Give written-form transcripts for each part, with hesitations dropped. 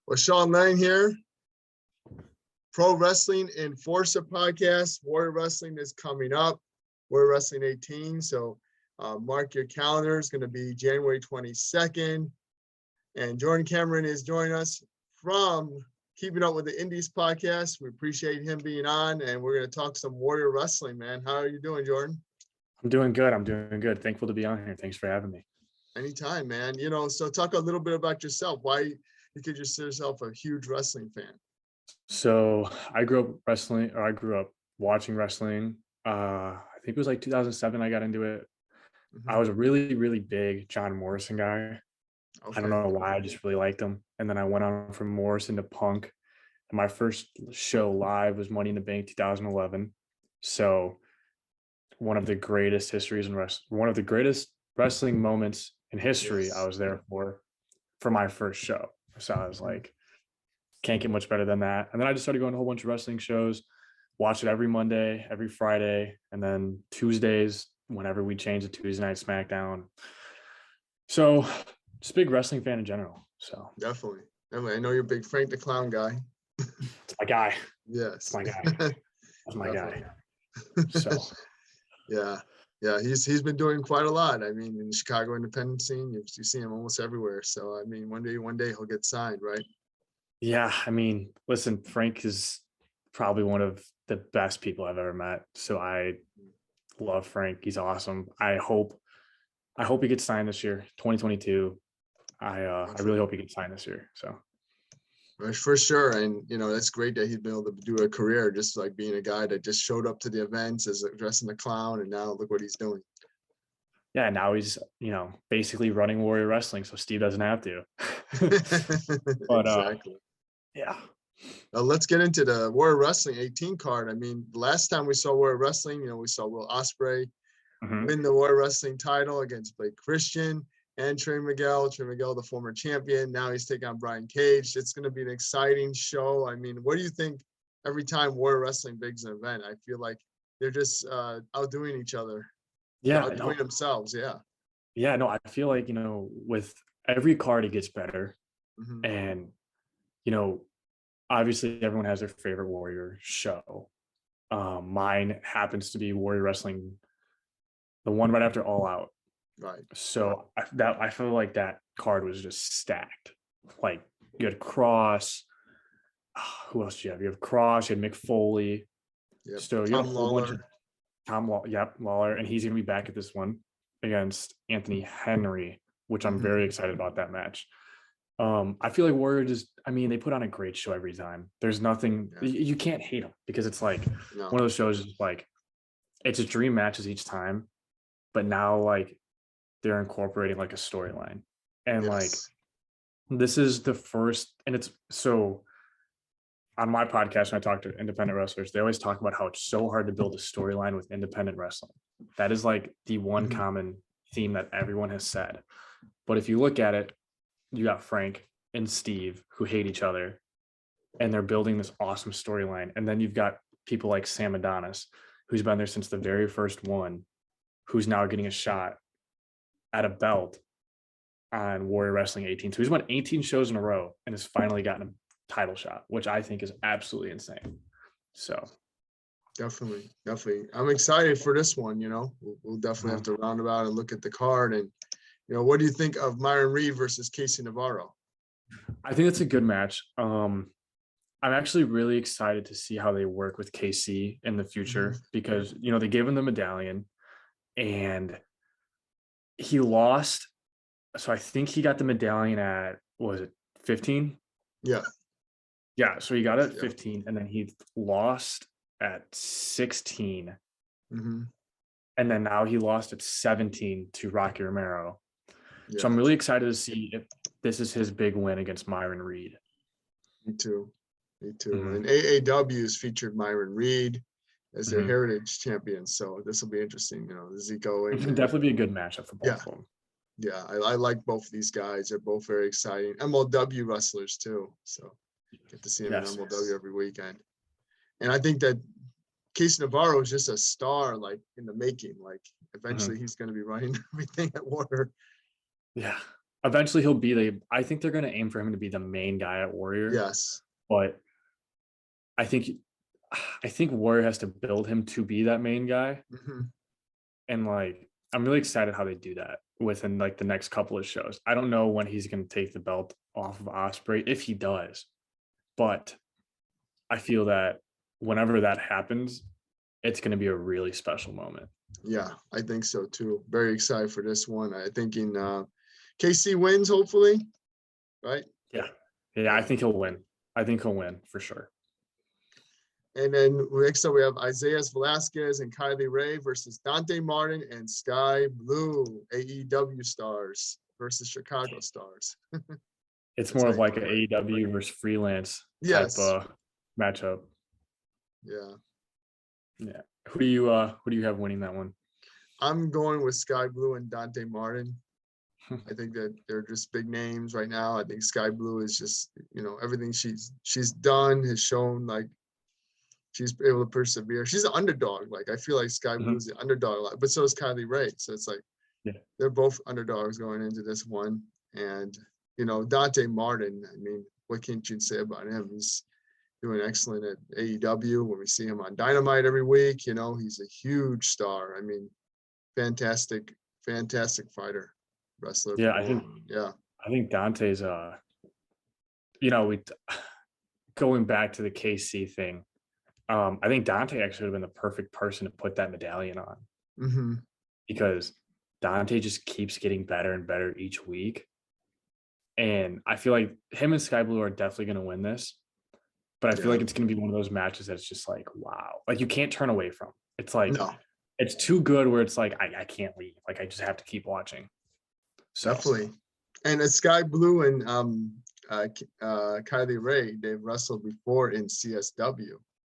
Well, Sean Lennon here. Pro Wrestling Enforcer podcast. Warrior Wrestling is coming up. Warrior Wrestling 18. So mark your calendar. It's going to be January 22nd. And Jordan Kammer is joining us from Keeping Up with the Indies podcast. We appreciate him being on, and we're going to talk some Warrior Wrestling, man. How are you doing, Jordan? I'm doing good. Thankful to be on here. Thanks for having me. Anytime, man. So talk a little bit about yourself. Why you consider yourself a huge wrestling fan? So I grew up watching wrestling. I think it was like 2007 I got into it. Mm-hmm. I was a really, really big John Morrison guy. Okay. I don't know why, I just really liked him. And then I went on from Morrison to Punk. And my first show live was Money in the Bank 2011. So one of the greatest wrestling moments in history. Yes. I was there for my first show. So I was like, can't get much better than that. And then I just started going to a whole bunch of wrestling shows, watch it every Monday, every Friday, and then Tuesdays, whenever we changed to Tuesday Night SmackDown. So just a big wrestling fan in general. So Definitely. I know you're a big Frank the Clown guy. it's my guy. Yes. It's my guy. That's my guy. So yeah, he's been doing quite a lot. I mean, in the Chicago independent scene, you see him almost everywhere. So I mean, one day he'll get signed, right? Yeah, I mean, listen, Frank is probably one of the best people I've ever met. So I love Frank. He's awesome. I hope he gets signed this year, 2022. I really hope he gets signed this year. So for sure. And that's great that he's been able to do a career just like being a guy that just showed up to the events as dressing the clown, and now look what he's doing. Yeah, now he's basically running Warrior Wrestling, so Steve doesn't have to. But exactly. Yeah. Let's get into the Warrior Wrestling 18 card. I mean, the last time we saw Warrior Wrestling, we saw Will Ospreay win the Warrior Wrestling title against Blake Christian and Trey Miguel. Trey Miguel, the former champion. Now he's taking on Brian Cage. It's going to be an exciting show. I mean, what do you think every time Warrior Wrestling bigs an event? I feel like they're just outdoing each other. Yeah. Outdoing themselves. Yeah. Yeah, no, I feel like, with every card, it gets better. Mm-hmm. And, obviously everyone has their favorite Warrior show. Mine happens to be Warrior Wrestling, the one right after All Out. Right. So I feel like that card was just stacked. Like you had Cross. Who else do you have? You have Cross. You had Mick Foley. Yep. So you have a whole bunch of Tom Lawler, and he's gonna be back at this one against Anthony Henry, which I'm very excited about that match. I feel like Warrior they put on a great show every time. There's nothing you can't hate them because it's like one of those shows is like it's just dream matches each time, but now like they're incorporating like a storyline, and like this is the first, and it's so on my podcast when I talk to independent wrestlers, they always talk about how it's so hard to build a storyline with independent wrestling. That is like the one common theme that everyone has said. But if you look at it, you got Frank and Steve who hate each other, and they're building this awesome storyline. And then you've got people like Sam Adonis, who's been there since the very first one, who's now getting a shot at a belt on Warrior Wrestling 18. So he's won 18 shows in a row and has finally gotten a title shot, which I think is absolutely insane. So definitely. I'm excited for this one. We'll definitely have to round about and look at the card. And what do you think of Myron Reed versus Casey Navarro? I think it's a good match. I'm actually really excited to see how they work with KC in the future because, they gave him the medallion and he lost. So I think he got the medallion at, was it 15? Yeah. Yeah. So he got it at 15 and then he lost at 16. And then now he lost at 17 to Rocky Romero. Yeah. So I'm really excited to see if this is his big win against Myron Reed. Me too. And AAW's featured Myron Reed as their heritage champion. So this will be interesting. Does he go in? It can definitely be a good matchup for both of them. Yeah, I like both of these guys. They're both very exciting. MLW wrestlers too. So get to see him in MLW every weekend. And I think that Casey Navarro is just a star, like in the making. Like eventually he's going to be running everything at Warrior. Yeah. eventually he'll be I think they're going to aim for him to be the main guy at Warrior. Yes. But I think Warrior has to build him to be that main guy. Mm-hmm. And like, I'm really excited how they do that within like the next couple of shows. I don't know when he's going to take the belt off of Ospreay, if he does, but I feel that whenever that happens, it's going to be a really special moment. Yeah, I think so too. Very excited for this one. I thinking KC wins, hopefully, right? Yeah, I think he'll win. I think he'll win for sure. And then next up we have Isias Velasquez and Kylie Ray versus Dante Martin and Skye Blue, AEW stars versus Chicago stars. It's more of like an AEW versus freelance type matchup. Yeah. Who do you have winning that one? I'm going with Skye Blue and Dante Martin. I think that they're just big names right now. I think Skye Blue is just, everything she's done has shown like she's able to persevere. She's an underdog. Like I feel like Skye Blue is the underdog a lot, but so is Kylie Ray. So it's like they're both underdogs going into this one. And Dante Martin, I mean, what can't you say about him? He's doing excellent at AEW. When we see him on Dynamite every week, he's a huge star. I mean, fantastic fighter, wrestler. Yeah, I think Dante's going back to the KC thing. I think Dante actually would have been the perfect person to put that medallion on, because Dante just keeps getting better and better each week. And I feel like him and Skye Blue are definitely going to win this, but I feel like it's going to be one of those matches that's just like, wow, like you can't turn away from. It's like, it's too good where it's like, I can't leave. Like I just have to keep watching. So. Definitely. And Skye Blue and Kylie Ray, they've wrestled before in CSW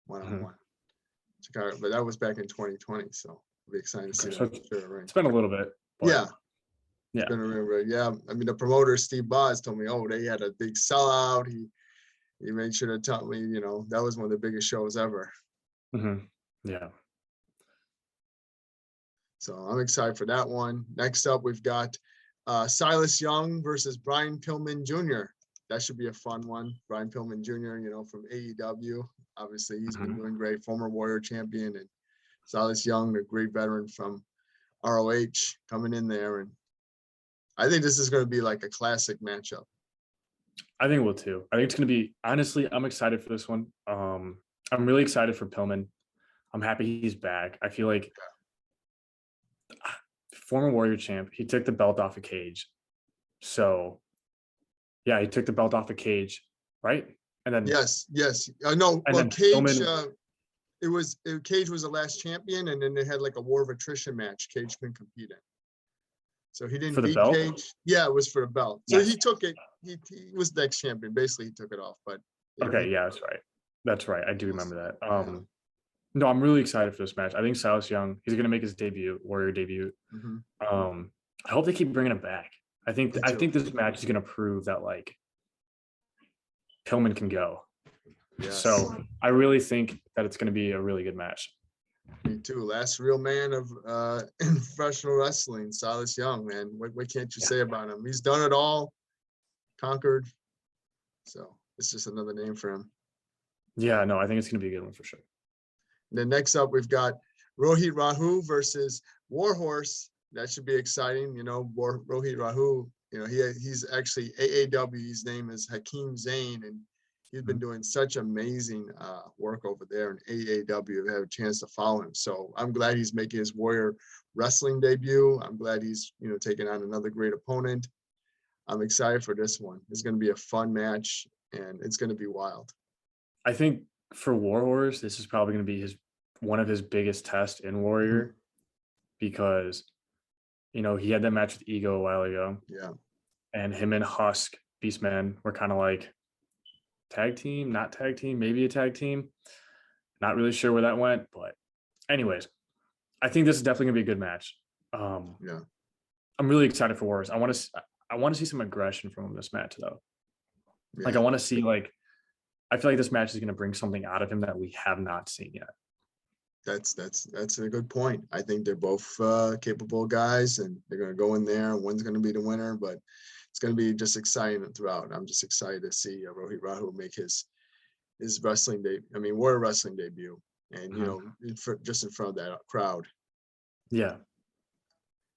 one-on-one. Chicago, but that was back in 2020. So it'll be exciting to see that. It's been a little bit. Yeah. It's been a little bit. Yeah. I mean, the promoter, Steve Boz, told me, they had a big sellout. He made sure to tell me, that was one of the biggest shows ever. Yeah. So I'm excited for that one. Next up, we've got Silas Young versus Brian Pillman Jr. That should be a fun one. Brian Pillman Jr., from AEW. Obviously, he's been doing great. Former Warrior champion. And Silas Young, a great veteran from ROH, coming in there. And I think this is going to be like a classic matchup. I think it will too. I think it's going to be, honestly, I'm excited for this one. I'm really excited for Pillman. I'm happy he's back. I feel like former Warrior champ, he took the belt off of Cage. So, yeah, he took the belt off of Cage, right? And then yes. No, well, Cage. Pillman, Cage was the last champion, and then they had like a war of attrition match. Cage couldn't compete in. So he didn't beat Cage. Yeah, it was for a belt. So he took it. He was the next champion. Basically, he took it off. But that's right. I do remember that. No, I'm really excited for this match. I think Silas Young, he's going to make his Warrior debut. I hope they keep bringing him back. I think this match is going to prove that like Pillman can go. Yes. So I really think that it's going to be a really good match. Me too. Last real man of in professional wrestling, Silas Young, man. What can't you say about him? He's done it all, conquered. So it's just another name for him. Yeah, no, I think it's going to be a good one for sure. And then next up, we've got Rohit Rahu versus Warhorse. That should be exciting. Rohit Rahu, he's actually AAW. His name is Hakeem Zayn, and he's been doing such amazing work over there in AAW. I have a chance to follow him. So I'm glad he's making his Warrior wrestling debut. I'm glad he's, taking on another great opponent. I'm excited for this one. It's going to be a fun match, and it's going to be wild. I think for Warhorse, this is probably going to be one of his biggest tests in Warrior, because, he had that match with Ego a while ago. Yeah. And him and Husk, Beastman, were kind of like tag team, not tag team, maybe a tag team. Not really sure where that went, but anyways, I think this is definitely gonna be a good match. I'm really excited for Warriors. I want to see some aggression from him this match though. Yeah. Like I want to see I feel like this match is gonna bring something out of him that we have not seen yet. That's a good point. I think they're both capable guys, and they're going to go in there. One's going to be the winner, but it's going to be just exciting throughout. I'm just excited to see Rahu make his wrestling Warrior Wrestling debut, and just in front of that crowd. Yeah.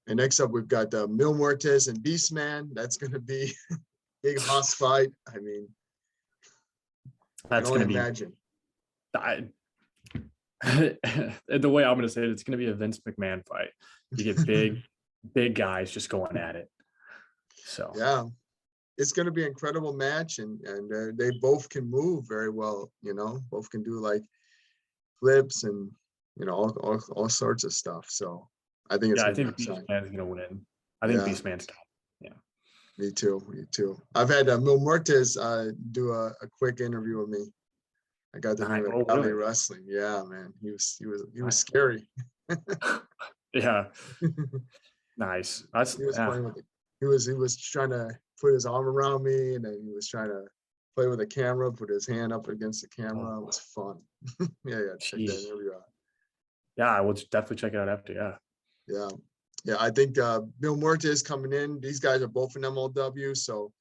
And next up, we've got Muertes and Beastman. That's going to be big hoss fight. I mean, that's going to be. Imagine. The way I'm going to say it, it's going to be a Vince McMahon fight. You get big guys just going at it. So yeah, it's going to be an incredible match, and they both can move very well. Both can do like flips and all sorts of stuff. So I think it's. Yeah, I think Beastman's going to win. I think Beastman's. Yeah. Me too. I've had Muertes do a quick interview with me. I got to know Kylie wrestling. Yeah, man, he was scary. Yeah, nice. He was playing with he was trying to put his arm around me, and then he was trying to play with the camera, put his hand up against the camera. It was fun. Yeah, check that interview out. Yeah, I will definitely check it out after. Yeah. I think Muertes coming in. These guys are both in MLW, so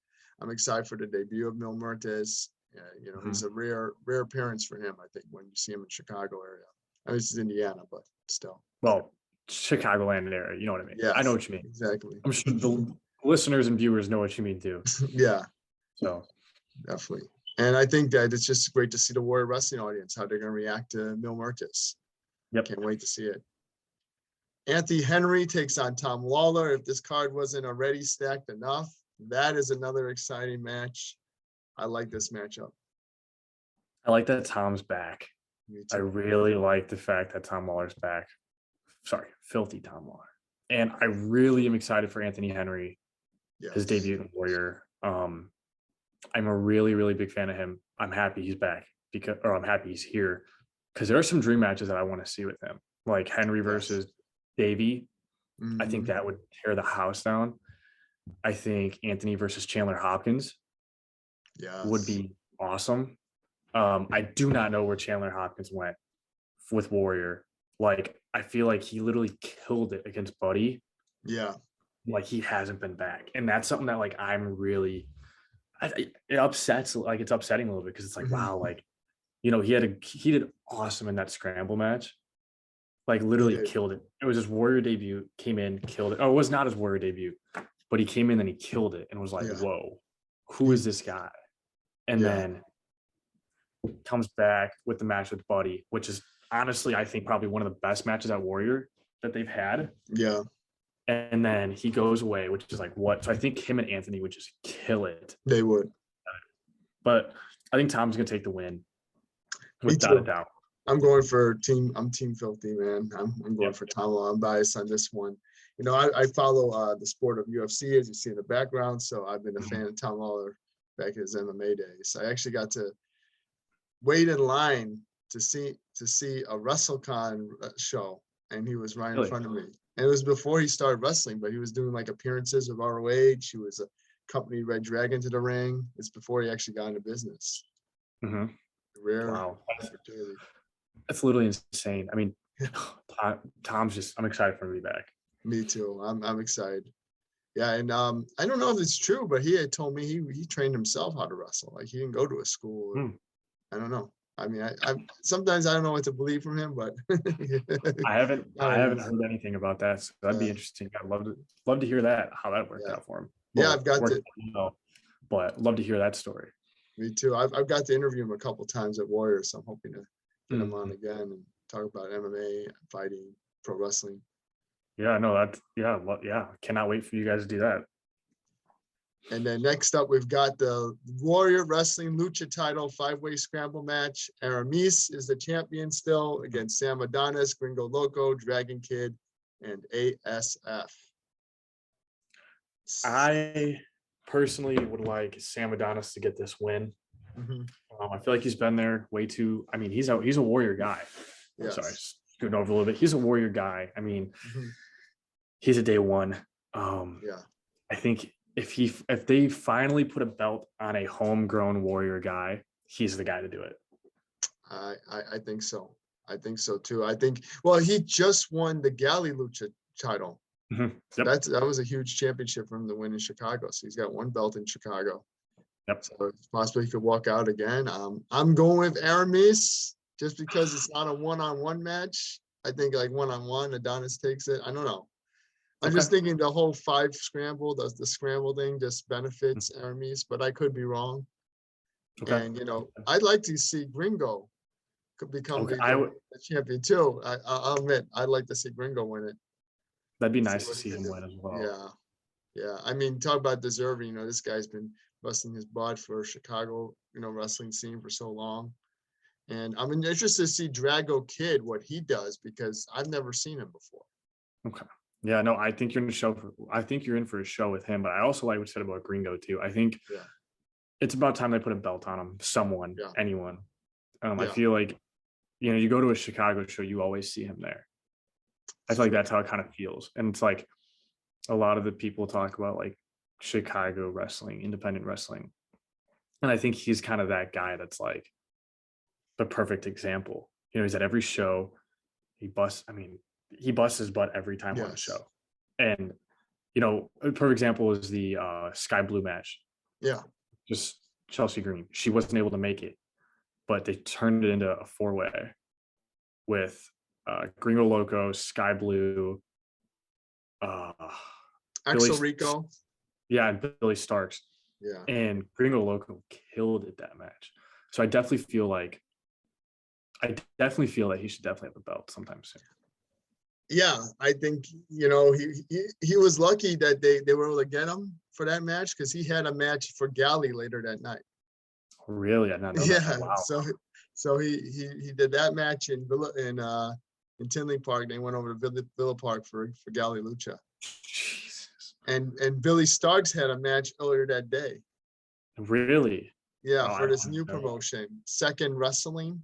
I'm excited for the debut of Muertes. Yeah, it's a rare appearance for him. I think when you see him in Chicago area. I mean, this is Indiana, but still. Well, Chicagoland area, you know what I mean? Yeah, I know what you mean. Exactly. I'm sure the listeners and viewers know what you mean too. Yeah. So definitely. And I think that it's just great to see the Warrior Wrestling audience, how they're going to react to Muertes. Yep. Can't wait to see it. Anthony Henry takes on Tom Lawler. If this card wasn't already stacked enough, that is another exciting match. I like this matchup. I like that Tom's back. I really like the fact that Tom Lawler's back. Sorry, filthy Tom Lawler. And I really am excited for Anthony Henry, his debut in Warrior. I'm a really, really big fan of him. I'm happy he's back I'm happy he's here because there are some dream matches that I want to see with him, like Henry versus Davey. I think that would tear the house down. I think Anthony versus Chandler Hopkins would be awesome. I do not know where Chandler Hopkins went with Warrior. Like, I feel like he literally killed it against Buddy. Yeah. Like, he hasn't been back. And that's something that, like, I'm really, it upsets, like, it's upsetting a little bit because it's like, wow, like, he did awesome in that Scramble match. Like, literally killed it. It was his Warrior debut, came in, killed it. Oh, it was not his Warrior debut, but he came in and he killed it and was like, whoa, who is this guy? And then comes back with the match with Buddy, which is honestly, I think, probably one of the best matches at Warrior that they've had. Yeah. And then he goes away, which is like what? So I think him and Anthony would just kill it. They would. But I think Tom's going to take the win. Without a doubt. I'm going for I'm Team Filthy, man. I'm going for Tom. I'm biased on this one. I follow the sport of UFC, as you see in the background. So I've been a fan of Tom Lawler back in his MMA days. I actually got to wait in line to see a WrestleCon show, and he was right in front of me. And it was before he started wrestling, but he was doing like appearances with ROH. He was accompanied Red Dragon to the ring. It's before he actually got into business. Rare opportunity. That's literally insane. I mean, Tom's just, I'm excited for him to be back. Me too. I'm excited. Yeah, and I don't know if it's true, but he had told me he trained himself how to wrestle. Like, he didn't go to a school. I don't know. I mean, I sometimes I don't know what to believe from him, but I haven't heard anything about that. So that'd be interesting. I'd love to hear that, how that worked out for him. Well, I've got to, but love to hear that story. Me too. I've got to interview him a couple times at Warrior, so I'm hoping to get him on again and talk about MMA, fighting, pro wrestling. Yeah, no, cannot wait for you guys to do that. And then next up, we've got the Warrior Wrestling Lucha title 5-way scramble match. Aramis is the champion still against Sam Adonis, Gringo Loco, Dragon Kid, and ASF. I personally would like Sam Adonis to get this win. I feel like he's been there way too. I mean, he's a Warrior guy. Sorry, scooting over a little bit. He's a Warrior guy. I mean, he's a day one. I think if they finally put a belt on a homegrown Warrior guy, he's the guy to do it. I think so. I think so too. I think, well, he just won the Galley Lucha title. Mhm. So Yep. that was a huge championship for him to win in Chicago. So he's got one belt in Chicago. Yep. So it's possible he could walk out again. I'm going with Aramis just because it's not a one-on-one match. I think like one-on-one, Adonis takes it. I don't know. I'm just thinking the whole 5 scramble, the scramble thing just benefits Aramis, but I could be wrong. Okay. And, you know, I'd like to see Gringo could become Okay, the champion too. I'll admit, I'd like to see Gringo win it. that'd be See nice to what he see can him do. win as well. Yeah. Yeah. I mean, talk about deserving, you know, this guy's been busting his butt for Chicago, you know, wrestling scene for so long. And I'm interested to see Drago Kid, what he does, because I've never seen him before. Okay. Yeah, no, I think you're in for a show with him, but I also like what you said about Gringo too. I think it's about time they put a belt on him, someone, anyone. I feel like, you know, you go to a Chicago show, you always see him there. I feel like that's how it kind of feels. And it's like a lot of the people talk about like Chicago wrestling, independent wrestling. And I think he's kind of that guy that's like the perfect example. You know, he's at every show. He busts his butt every time on the show. And, you know, a perfect example is the Sky Blue match. Yeah. Just Chelsea Green. She wasn't able to make it, but they turned it into a 4-way with Gringo Loco, Sky Blue, Axel Rico. Yeah, and Billy Starks. Yeah. And Gringo Loco killed it that match. So I definitely feel that he should definitely have a belt sometime soon. Yeah, I think, you know, he was lucky that they were able to get him for that match because he had a match for Galley later that night. Really? I did not know Yeah. that. Wow. So he did that match in Tinley Park. They went over to Villa Park for Galley Lucha. Jesus. And Billy Starks had a match earlier that day. Really? Yeah, for this new promotion, Second Wrestling.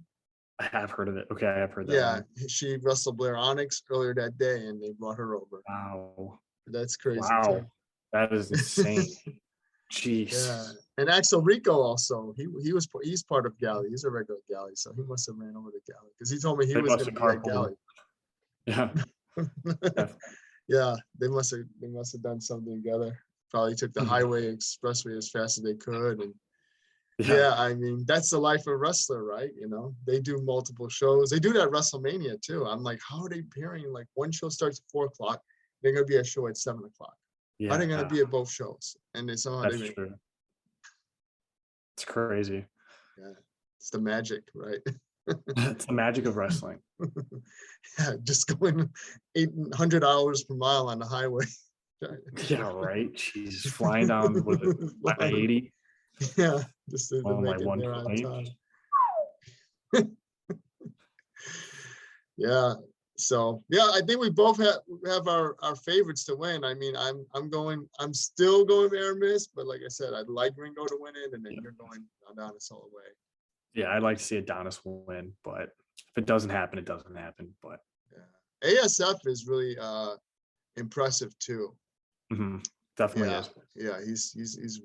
I have heard of it. Okay, I have heard that. Yeah, she wrestled Blair Onyx earlier that day, and they brought her over. Wow. That's crazy. Wow. Too. That is insane. Jeez. Yeah, and Axel Rico also. He's part of Galley. He's a regular Galley, so he must have ran over to Galley because he told me he was going to be at Galley. Yeah. Yeah, they must have done something together. Probably took the highway expressway as fast as they could, and yeah, I mean that's the life of a wrestler, right? You know, they do multiple shows. They do that at WrestleMania too. I'm like, how are they pairing? Like one show starts at 4:00, they're gonna be at a show at 7:00. Yeah, how are they gonna be at both shows? And they somehow that's true. It's crazy. Yeah, it's the magic, right? It's the magic of wrestling. Yeah, just going $800 per mile on the highway. Yeah, right. Jeez, flying down with I-80. Yeah, just to on make like it there on 120. time. Yeah. So yeah, I think we both have our favorites to win. I mean, I'm still going with Aramis, but like I said, I'd like Ringo to win it, and then you're going Adonis all the way. Yeah, I'd like to see Adonis win, but if it doesn't happen, it doesn't happen. But yeah, ASF is really impressive too. Definitely is. Yeah, he's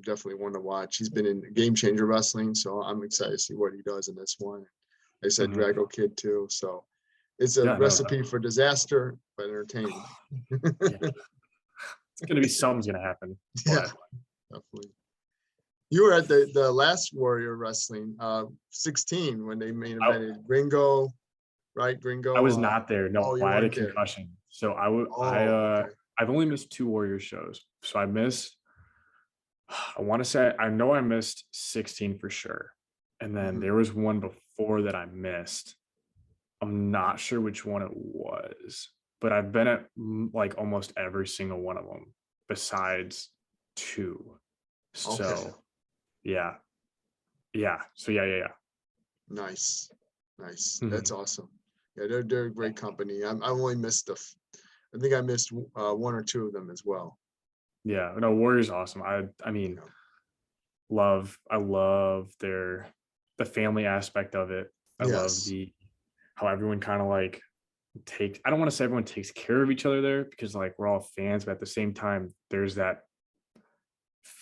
definitely one to watch. He's been in Game Changer Wrestling, so I'm excited to see what he does in this one. They said Drago Kid too, so it's a recipe for disaster, but entertaining. It's gonna be something's gonna happen. Yeah, definitely. You were at the last Warrior Wrestling 16 when they main evented Gringo, right? Gringo. I was not there. No, I had a concussion, so I've only missed 2 Warrior shows. So I missed. I know I missed 16 for sure, and then there was one before that I missed. I'm not sure which one it was, but I've been at like almost every single one of them besides 2. So yeah. So yeah. Nice. That's awesome. Yeah, they're a great company. I only missed I think I missed 1 or 2 of them as well. Yeah, no, Warrior's awesome. I mean, I love the family aspect of it. I love how everyone kind of like I don't want to say everyone takes care of each other there because like we're all fans, but at the same time, there's that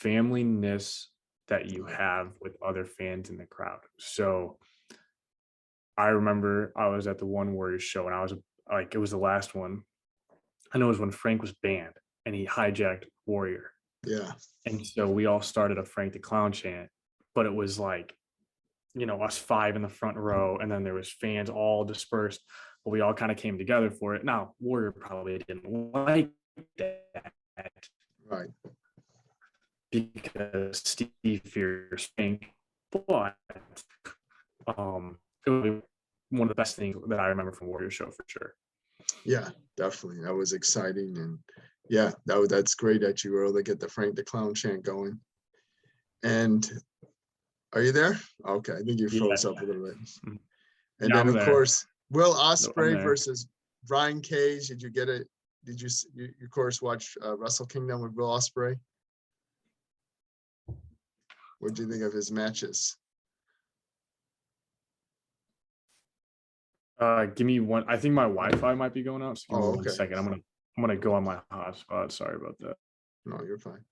familyness that you have with other fans in the crowd. So I remember I was at the one Warriors show, and I was like, it was the last one. I know it was when Frank was banned and he hijacked Warrior. Yeah. And so we all started a Frank the Clown chant, but it was like, us 5 in the front row, and then there was fans all dispersed, but we all kind of came together for it. Now, Warrior probably didn't like that, Right. because Steve fears Frank, but it was one of the best things that I remember from Warrior show for sure. Yeah, definitely. That was exciting. And yeah, that's great that you were able to get the Frank the Clown chant going. And are you there? Okay, I think you froze up a little bit. And Yeah, then, of there. course, Will I'm Ospreay there. versus Brian Cage. Did you get it? Did you of course, watch Wrestle Kingdom with Will Ospreay? What do you think of his matches? Give me one. I think my Wi-Fi might be going out. So give me Oh, 1 okay. second. I'm gonna go on my hotspot. Sorry about that. No, you're fine.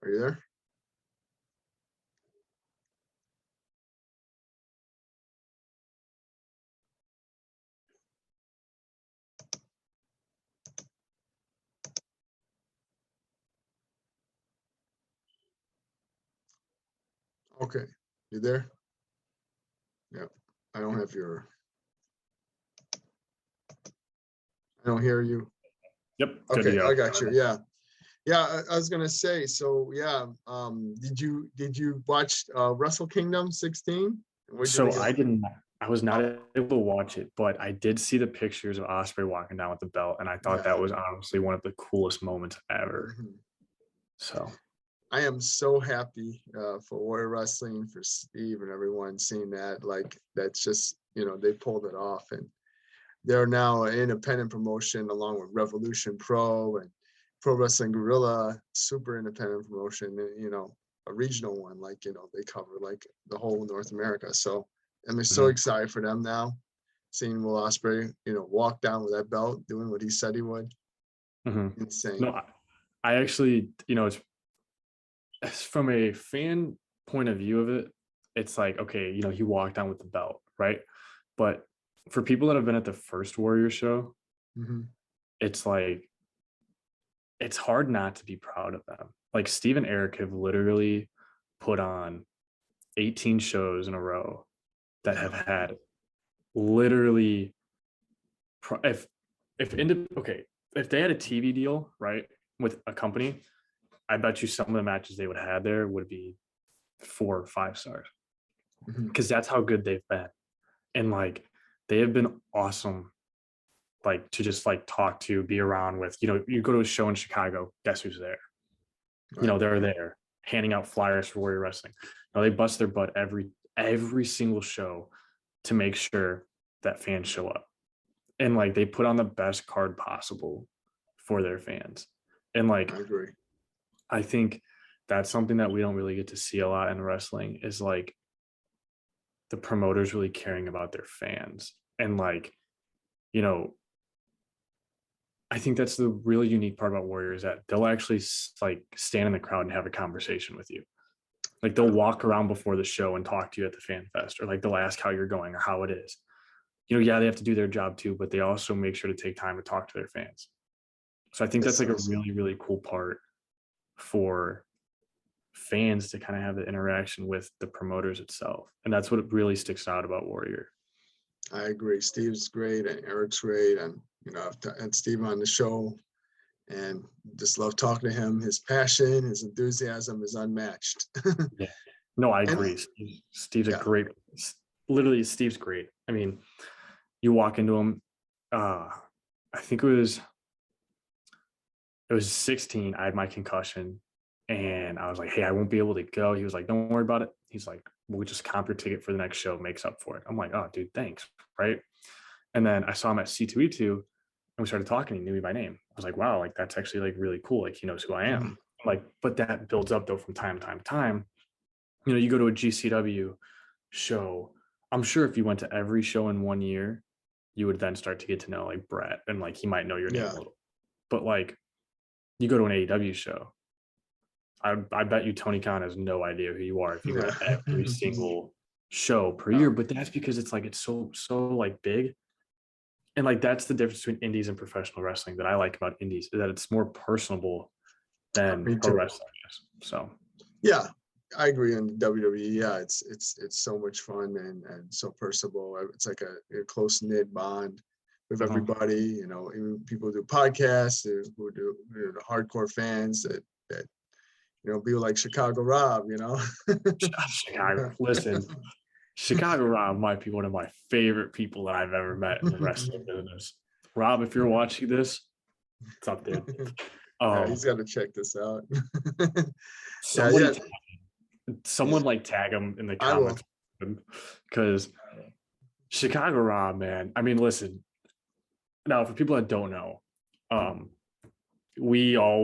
Are you there? Okay, you there? Yep. I don't have your. I don't hear you. Yep. Good to Okay, go. I got you. Yeah. Yeah, I was gonna say, so yeah, did you watch Wrestle Kingdom 16? So I didn't. I was not able to watch it, but I did see the pictures of Ospreay walking down with the belt, and I thought that was honestly one of the coolest moments ever. Mhm. So I am so happy for Warrior Wrestling, for Steve and everyone seeing that. Like, that's just, they pulled it off, and they're now an independent promotion along with Revolution Pro and Pro Wrestling Guerrilla, super independent promotion, a regional one, like, they cover like the whole North America. So I'm so excited for them now, seeing Will Ospreay, walk down with that belt, doing what he said he would. Insane. no, I actually, it's from a fan point of view of it, it's like, okay, he walked down with the belt, right? But for people that have been at the first Warrior show, it's like, it's hard not to be proud of them. Like Steve and Eric have literally put on 18 shows in a row that have had literally if they had a TV deal, right, with a company, I bet you some of the matches they would have had there would be 4 or 5 stars, because that's how good they've been. And like, they have been awesome, like, to just like talk to, be around with. You go to a show in Chicago, guess who's there? They're there handing out flyers for Warrior Wrestling. They bust their butt every single show to make sure that fans show up, and like, they put on the best card possible for their fans. And like, I agree. I think that's something that we don't really get to see a lot in wrestling, is like the promoters really caring about their fans. And like, I think that's the really unique part about Warrior, is that they'll actually like stand in the crowd and have a conversation with you. Like, they'll walk around before the show and talk to you at the fan fest, or like they'll ask how you're going or how it is. Yeah, they have to do their job too, but they also make sure to take time to talk to their fans. So I think that's like a really, really cool part for fans to kind of have the interaction with the promoters itself. And that's what really sticks out about Warrior. I agree. Steve's great and Eric's great. And, I've had Steve on the show and just love talking to him. His passion, his enthusiasm is unmatched. Yeah. No, I agree. Steve's a great, literally, Steve's great. I mean, you walk into him, I think it was 16. I had my concussion and I was like, hey, I won't be able to go. He was like, don't worry about it. He's like, we'll just comp your ticket for the next show, makes up for it. I'm like, oh, dude, thanks. Right. And then I saw him at C2E2 and we started talking. He knew me by name. I was like, wow, like, that's actually like really cool. Like, he knows who I am. Like, but that builds up though from time to time. you go to a GCW show. I'm sure if you went to every show in 1 year, you would then start to get to know like Brett, and like he might know your name a little. But like you go to an AEW show, I bet you Tony Khan has no idea who you are if you go to every single show per year. But that's because it's like it's so like big. And like that's the difference between indies and professional wrestling that I like about indies, is that it's more personable than pro wrestling is. So yeah, I agree on WWE. Yeah, it's so much fun and so personable. It's like a close knit bond with everybody. You know, even people who do podcasts, who do the hardcore fans that people like Chicago Rob. You know, listen, Chicago Rob might be one of my favorite people that I've ever met in the wrestling business. Rob, if you're watching this, what's up, dude? Yeah, he's got to check this out. Someone like tag him in the comments, because Chicago Rob, man. I mean, listen. Now, for people that don't know, we all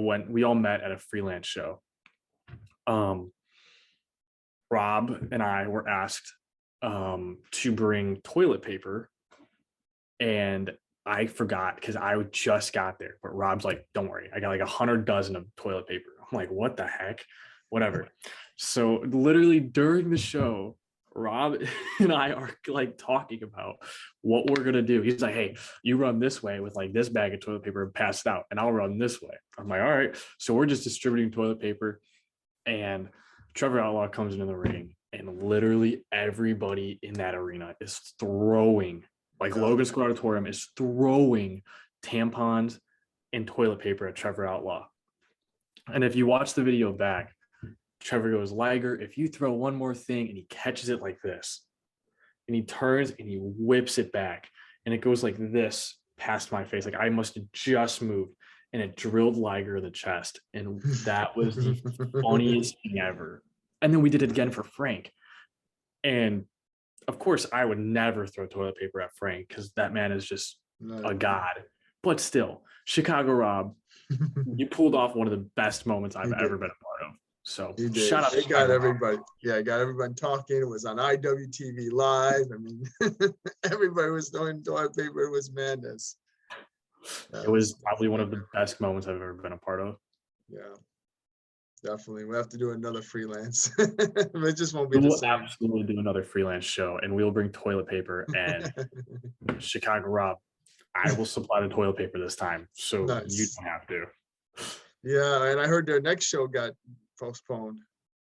met at a freelance show. Rob and I were asked to bring toilet paper, and I forgot because I just got there. But Rob's like, "Don't worry, I got like 100 dozen of toilet paper." I'm like, "What the heck?" Whatever. So literally during the show, Rob and I are like talking about what we're gonna do. He's like, "Hey, you run this way with like this bag of toilet paper and pass it out, and I'll run this way." I'm like, "All right." So we're just distributing toilet paper, and Trevor Outlaw comes into the ring, and literally everybody in that arena is throwing, like Logan Square Auditorium is throwing tampons and toilet paper at Trevor Outlaw. And if you watch the video back, Trevor goes, "Liger, if you throw one more thing," and he catches it like this, and he turns and he whips it back, and it goes like this past my face. Like I must have just moved, and it drilled Liger in the chest. And that was the funniest thing ever. And then we did it again for Frank. And of course, I would never throw toilet paper at Frank because that man is just a god. But still, Chicago Rob, you pulled off one of the best moments I've ever been a part of. So shout out. It got everybody. Yeah, it got everybody talking. It was on IWTV Live. I mean, everybody was throwing toilet paper. It was madness. It was probably one of the best moments I've ever been a part of. Yeah, definitely. We'll have to do another freelance. It just won't be the same. We'll absolutely do another freelance show, and we'll bring toilet paper. And Chicago Rob, I will supply the toilet paper this time, so you don't have to. Yeah, and I heard their next show got postponed.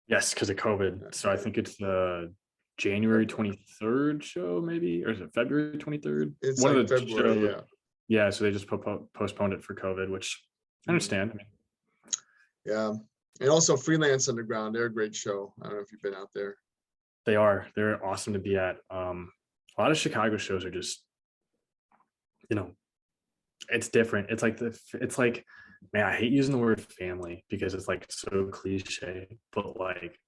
Yes, because of COVID. So I think it's the January 23rd show, maybe, or is it February 23rd? It's one of the February, shows. Yeah, so they just postponed it for COVID, which I understand. Yeah, and also Freelance Underground, they're a great show. I don't know if you've been out there. They are. They're awesome to be at. A lot of Chicago shows are just, it's different. It's like, man, I hate using the word family because it's like so cliche, but like,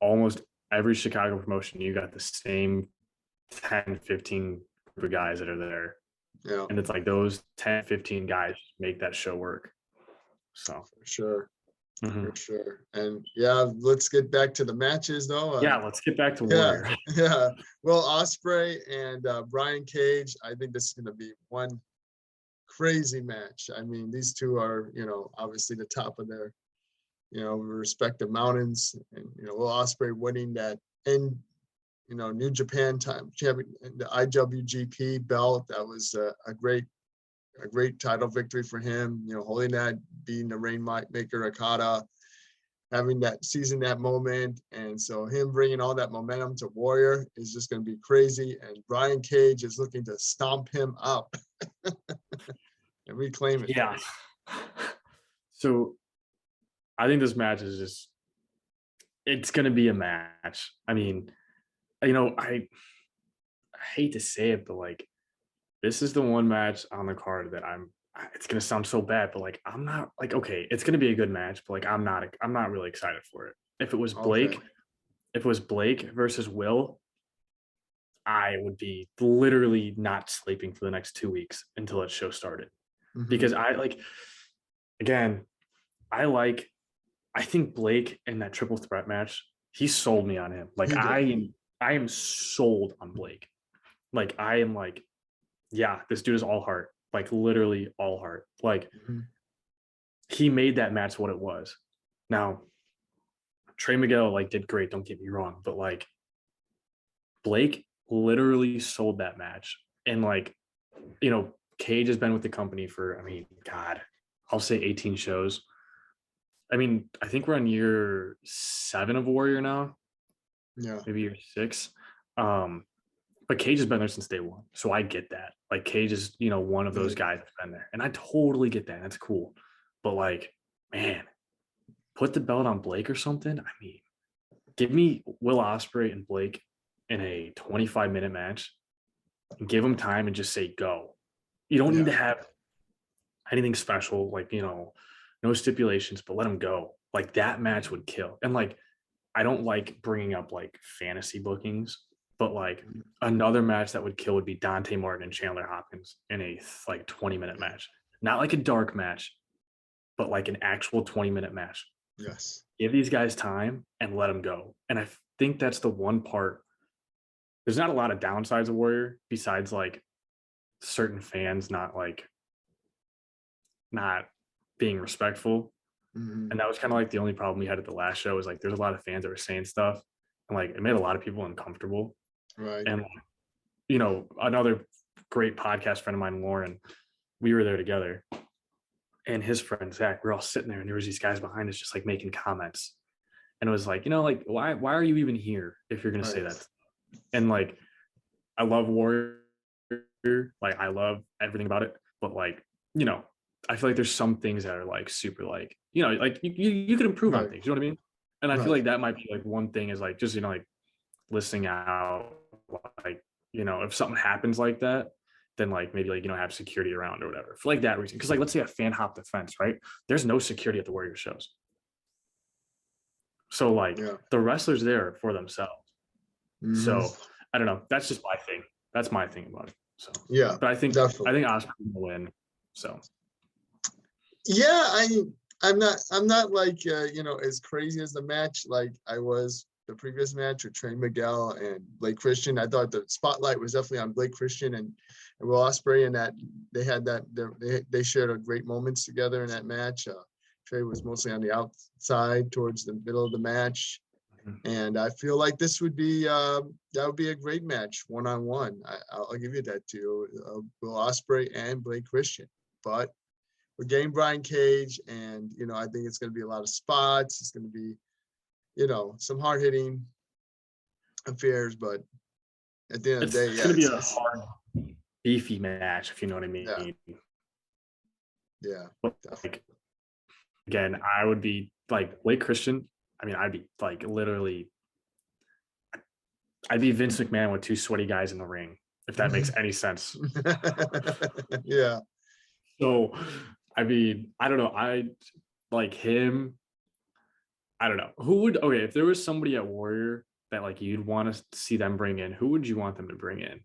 almost every Chicago promotion, you got the same 10, 15 group of guys that are there. Yeah. And it's like those 10, 15 guys make that show work. So for sure. For sure. And let's get back to the matches though. Let's get back to Warrior. Yeah. Well, Ospreay and Brian Cage, I think this is going to be one crazy match. I mean, these two are, obviously the top of their, respective mountains. And, Will Ospreay winning that New Japan champion, the IWGP belt. That was a great title victory for him. Holding that, beating the Rainmaker Okada, having that season, that moment, and so him bringing all that momentum to Warrior is just going to be crazy. And Brian Cage is looking to stomp him up and reclaim it. Yeah. So I think this match is it's going to be a match. I mean, I hate to say it, but like, this is the one match on the card that it's going to sound so bad, but like, I'm not like, okay, it's going to be a good match, but like, I'm not really excited for it. If it was Blake versus Will, I would be literally not sleeping for the next 2 weeks until that show started. Because I think Blake in that triple threat match, he sold me on him. Like I am sold on Blake. Like I am like, yeah, this dude is all heart. Like literally all heart. Like he made that match what it was. Now, Trey Miguel like did great, don't get me wrong, but like Blake literally sold that match. And like, you know, Cage has been with the company for, I mean, God, I'll say 18 shows. I mean, I think we're on year 7 of Warrior now. Yeah. Maybe year 6. But Cage has been there since day one. So I get that. Like Cage is, you know, one of those guys that's been there. And I totally get that. That's cool. But like, man, put the belt on Blake or something. I mean, give me Will Ospreay and Blake in a 25-minute match and give them time and just say go. You don't need to have anything special, like, you know, no stipulations, but let them go. Like that match would kill. And like, I don't like bringing up like fantasy bookings, but like another match that would kill would be Dante Martin and Chandler Hopkins in a like 20-minute match. Not like a dark match, but like an actual 20-minute match. Yes. Give these guys time and let them go. And I think that's the one part. There's not a lot of downsides of Warrior besides like certain fans not being respectful. And that was kind of like the only problem we had at the last show, is like there's a lot of fans that were saying stuff and like it made a lot of people uncomfortable. Right. And you know, another great podcast friend of mine, Lauren, we were there together, and his friend Zach, we're all sitting there and there was these guys behind us just like making comments. And it was like, you know, like why are you even here if you're gonna say that? And like I love Warrior, like I love everything about it, but like, you know, I feel like there's some things that are like super like, you know, like you could improve on things, you know what I mean? And I feel like that might be like one thing is like just, you know, like listening out, like, you know, if something happens like that, then like maybe like, you know, have security around or whatever for like that reason. Cause like, let's say a fan hop the fence, right? There's no security at the Warrior shows. So like the wrestlers there for themselves. So I don't know. That's just my thing. That's my thing about it. So yeah, but I think definitely. Ospreay will win. So yeah, I'm not like you know, as crazy as the match like I was the previous match with Trey Miguel and Blake Christian. I thought the spotlight was definitely on Blake Christian and Will Ospreay, and that they had that they shared a great moments together in that match. Trey was mostly on the outside towards the middle of the match. And I feel like this would be that would be a great match, one-on-one. I'll give you that too. Will Ospreay and Blake Christian. But we're getting Brian Cage, and you know, I think it's going to be a lot of spots. It's going to be, you know, some hard-hitting affairs. But at the end of the day, it's going to be a hard, beefy match, if you know what I mean. Yeah. But like, again, I would be like Blake Christian. I mean, I'd be like literally, I'd be Vince McMahon with 2 sweaty guys in the ring, if that makes any sense. Yeah. So, I mean, I don't know. I like him. I don't know. Who would, okay, if there was somebody at Warrior that like you'd want to see them bring in, who would you want them to bring in?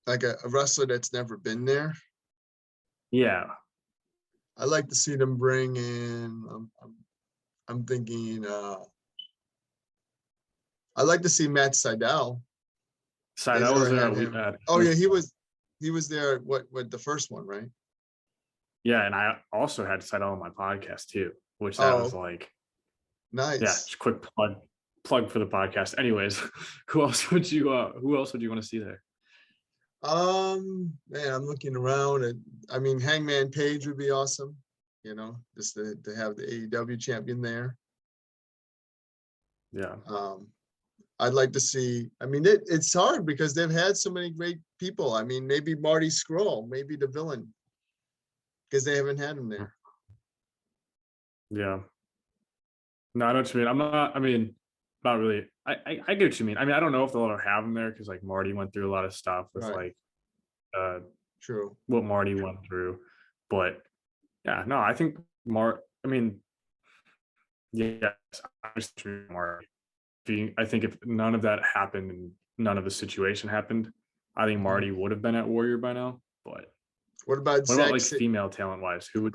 Like a wrestler that's never been there? Yeah. I'd like to see them bring in, I'm thinking, I'd like to see Matt Sydal. Sydal was there. Oh yeah, he was there. What the first one, right? Yeah, and I also had Sydal on my podcast too, which that was like nice. Yeah, just quick plug for the podcast. Anyways, who else would you want to see there? Man, I'm looking around and I mean Hangman Page would be awesome, you know, just to have the AEW champion there. Yeah. I'd like to see, I mean, it's hard because they've had so many great people. I mean, maybe Marty Scurll, maybe the villain, because they haven't had him there. Yeah. No, I know what you mean. Not really. I get what you mean. I mean, I don't know if they'll ever have him there because like Marty went through a lot of stuff with like true what Marty went through. But yeah, no, I think yes, I Marty. I think if none of that happened and none of the situation happened, I think Marty would have been at Warrior by now. But what about like female talent wise? Who?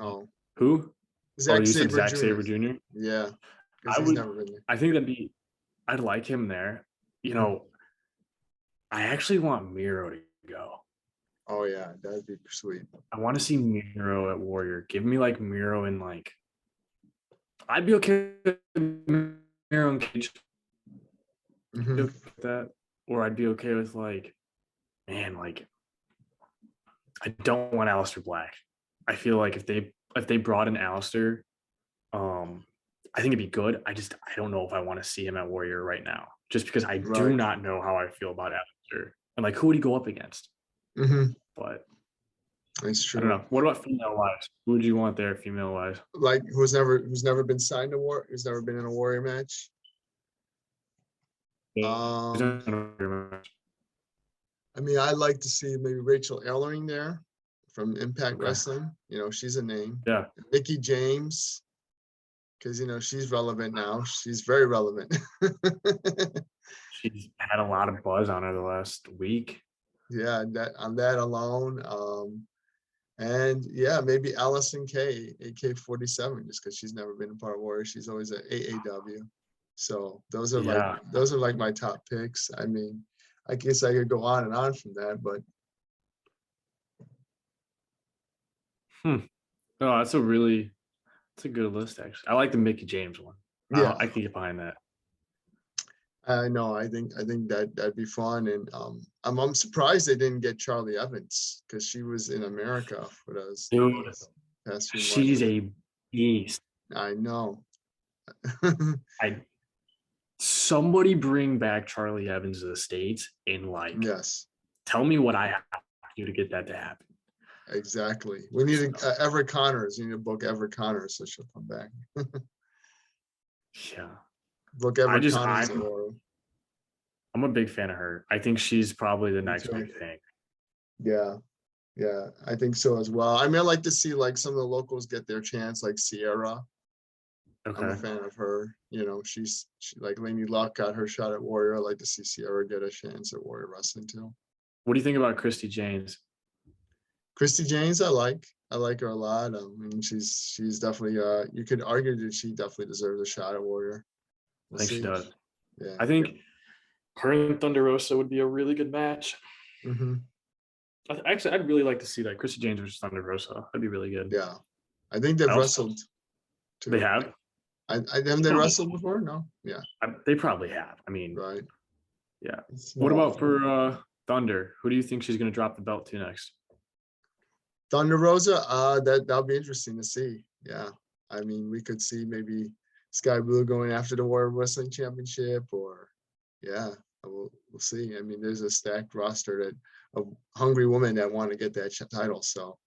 Zack Sabre Jr. Yeah. I think that'd be I'd like him there. You know, I actually want Miro to go. Oh yeah, that'd be sweet. I want to see Miro at Warrior. Give me like Miro and like I'd be okay with Miro and Cage. Mhm. With that, or I'd be okay with like, man, like I don't want Aleister Black. I feel like if they brought in Aleister, I think it'd be good. I don't know if I want to see him at Warrior right now, just because I do Right. not know how I feel about Aleister and like who would he go up against. Mhm. But That's I don't true. know. What about female wise? Who would you want there, female wise? Like who's never been signed to war, who's never been in a Warrior match. I mean, I'd like to see maybe Rachel Ellering there from Impact Okay. Wrestling. You know, she's a name. Yeah. Mickey James, because you know she's relevant now. She's very relevant. She's had a lot of buzz on her the last week. Yeah, that on that alone. And yeah, maybe Allison K, AK-47, just because she's never been a part of Warrior. She's always at AAW. So those are Yeah. like my top picks. I mean, I guess I could go on and on from that, but Oh, that's a good list actually. I like the Mickey James one. yeah, I can get behind that. I know. I think that'd be fun, and I'm surprised they didn't get Charlie Evans because she was in America for those Dude, past few she's months. a beast. I know. Somebody bring back Charlie Evans to the States and like Yes, tell me what I have to do to get that to happen. exactly. We need Everett Connors. You need to book Everett Connors so she'll come back. Yeah. Book Everett Connors or I'm a big fan of her. I think she's probably the next too. big thing. Yeah. Yeah, I think so as well. I mean, I like to see like some of the locals get their chance, like Sierra. I'm a Okay. fan of her. You know, she like Lainey Luck got her shot at Warrior. I like to see Sierra get a chance at Warrior Wrestling too. What do you think about Christy James? Christy James, I like her a lot. I mean, she's definitely you could argue that she definitely deserves a shot at Warrior. I think she does. Yeah. I think her and Thunder Rosa would be a really good match. Mm-hmm. Actually, I'd really like to see that Christy James versus Thunder Rosa. That'd be really good. Yeah, I think they've wrestled. Too. They have. Haven't they wrestled before? No. Yeah. They probably have. I mean, right. Yeah. What about for Thunder? Who do you think she's going to drop the belt to next? Thunder Rosa, that'll be interesting to see. Yeah, I mean, we could see maybe Skye Blue going after the Warrior Wrestling Championship, or yeah, we'll see. I mean, there's a stacked roster of hungry women that want to get that title. So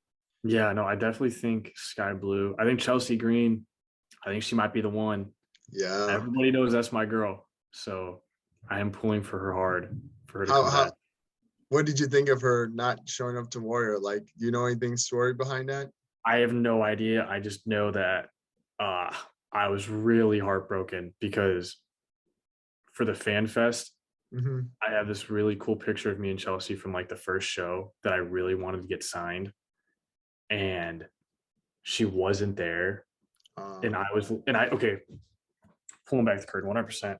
yeah, no, I definitely think Skye Blue. I think Chelsea Green. I think she might be the one. Yeah, everybody knows that's my girl, so I am pulling for her hard for her to come back. What did you think of her not showing up to Warrior? Like, do you know anything story behind that? I have no idea. I just know that I was really heartbroken because for the Fan Fest, I have this really cool picture of me and Chelsea from like the first show that I really wanted to get signed, and she wasn't there. And okay, pulling back the curtain 100%.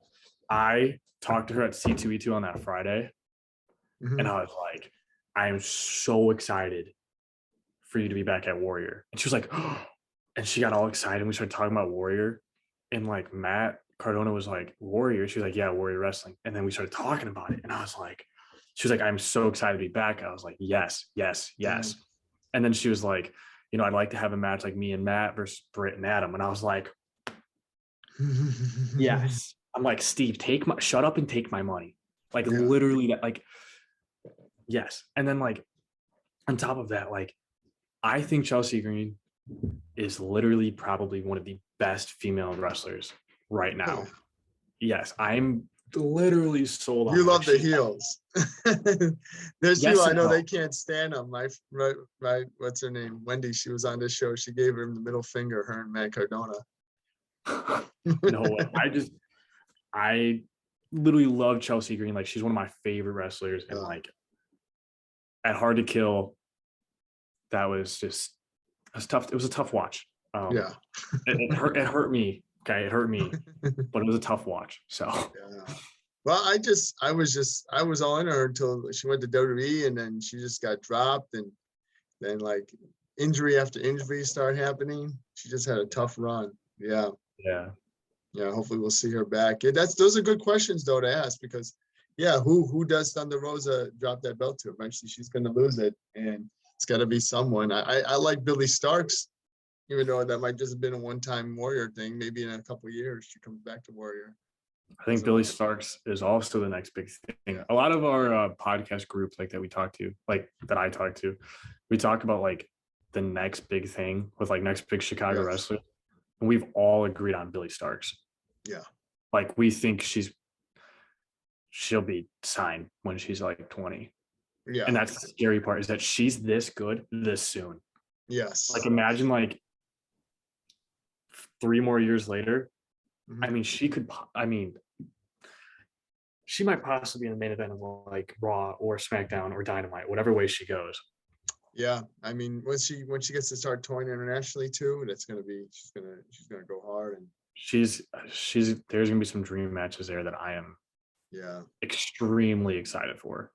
I talked to her at C2E2 on that Friday, and I was like, I am so excited for you to be back at Warrior. And she was like, oh, and she got all excited. And we started talking about Warrior. And like Matt Cardona was like, Warrior. She was like, yeah, Warrior Wrestling. And then we started talking about it. And I was like, she was like, I'm so excited to be back. I was like, yes, yes, yes. And then she was like, you know, I'd like to have a match like me and Matt versus Britt and Adam. And I was like, yes. I'm like, Steve, shut up and take my money. Like literally that, like, yes. And then like on top of that, like, I think Chelsea Green is literally probably one of the best female wrestlers right now. Yes, I'm literally sold on. You love the heels. There's yes, I know they can't stand them. My what's her name? Wendy. She was on this show. She gave him the middle finger. Her and Matt Cardona. No, I literally love Chelsea Green. Like, she's one of my favorite wrestlers, and like at Hard to Kill, that was tough. It was a tough watch. It hurt me Okay, it hurt me, but it was a tough watch. So Yeah. Well, I was all in her until she went to WWE, and then she just got dropped, and then like injury after injury started happening. She just had a tough run. Yeah. yeah, Yeah. Hopefully we'll see her back. Yeah, those are good questions though to ask, because yeah, who does Thunder Rosa drop that belt to? Eventually she's gonna lose it, and it's gotta be someone. I like Billy Starks, even though that might just have been a one-time Warrior thing. Maybe in a couple of years she comes back to Warrior. I think So, Billy Starks is also the next big thing. A lot of our podcast groups like that we talk to, like that I talk to, we talk about like the next big thing with like next big Chicago yes. wrestler. And we've all agreed on Billy Starks. Yeah. Like we think she'll be signed when she's like 20. Yeah. And that's the scary part, is that she's this good this soon. Yes. Like imagine like 3 more years later. Mhm. I mean, she might possibly be in the main event of like Raw or SmackDown or Dynamite, whatever way she goes. Yeah, I mean, when she gets to start touring internationally too, she's gonna go hard. And She's there's gonna be some dream matches there that I am yeah, extremely excited for.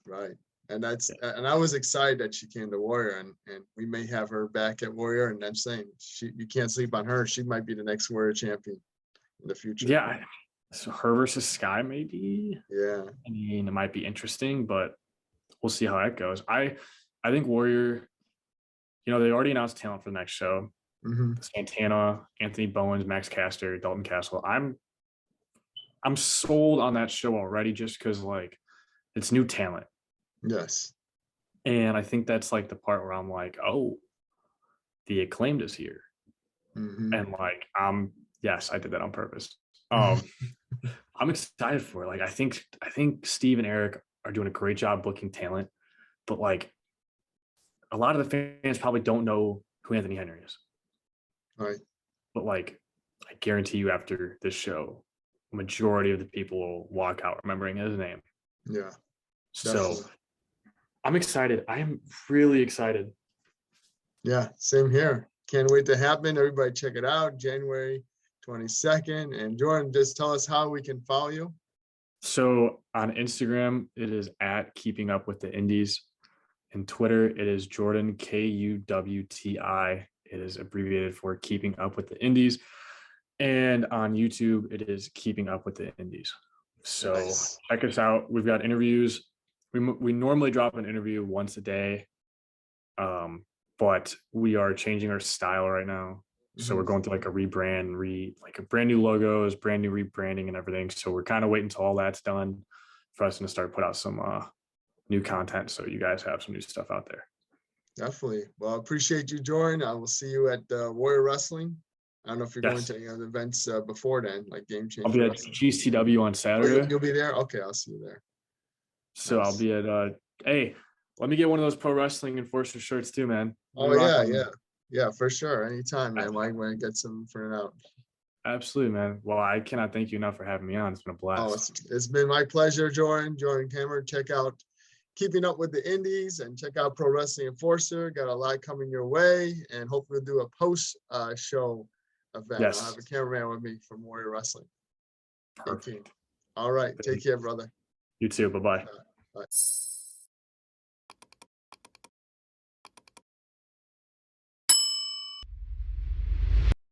right. And I was excited that she came to Warrior, and we may have her back at Warrior. And I'm saying you can't sleep on her. She might be the next Warrior champion in the future. Yeah, so her versus Skye maybe. Yeah. I mean, it might be interesting, but we'll see how that goes. I think Warrior, they already announced talent for the next show. Mm-hmm. Santana, Anthony Bowens, Max Caster, Dalton Castle. I'm sold on that show already, just because like it's new talent. Yes. And I think that's like the part where I'm like, oh, the Acclaimed is here. Mm-hmm. And like, yes, I did that on purpose. I'm excited for it. Like, I think Steve and Eric are doing a great job booking talent, but like a lot of the fans probably don't know who Anthony Henry is. Right. But like, I guarantee you after this show, the majority of the people will walk out remembering his name. Yeah. So Definitely. I'm excited. I am really excited. Yeah, same here. Can't wait to happen. Everybody check it out, January 22nd. And Jordan, just tell us how we can follow you. So on Instagram, it is at Keeping Up with the Indies. And Twitter, it is Jordan KUWTI. It is abbreviated for Keeping Up with the Indies. And on YouTube, it is Keeping Up with the Indies. So Nice. Check us out. We've got interviews. We normally drop an interview once a day, but we are changing our style right now. So we're going through like a rebrand, like a brand new logos, brand new rebranding and everything. So we're kind of waiting until all that's done for us to start put out some new content. So you guys have some new stuff out there. Definitely. Well, I appreciate you, Jordan. I will see you at Warrior Wrestling. I don't know if you're going Yes. to any other events before then, like Game Changer. I'll be at Wrestling. GCW on Oh, Saturday. you'll be there? Okay, I'll see you there. So Nice. I'll be at hey, let me get one of those Pro Wrestling Enforcer shirts too, man. Oh yeah, for sure. Anytime, man. Why get some for it out? Absolutely, man. Well, I cannot thank you enough for having me on. It's been a blast. Oh, it's been my pleasure, Jordan Kammer. Check out Keeping Up with the Indies and check out Pro Wrestling Enforcer. Got a lot coming your way, and hopefully we'll do a post show event. Yes. I'll have a cameraman with me from Warrior Wrestling. Perfect. All right. Take care, brother. You too. Bye-bye. Bye.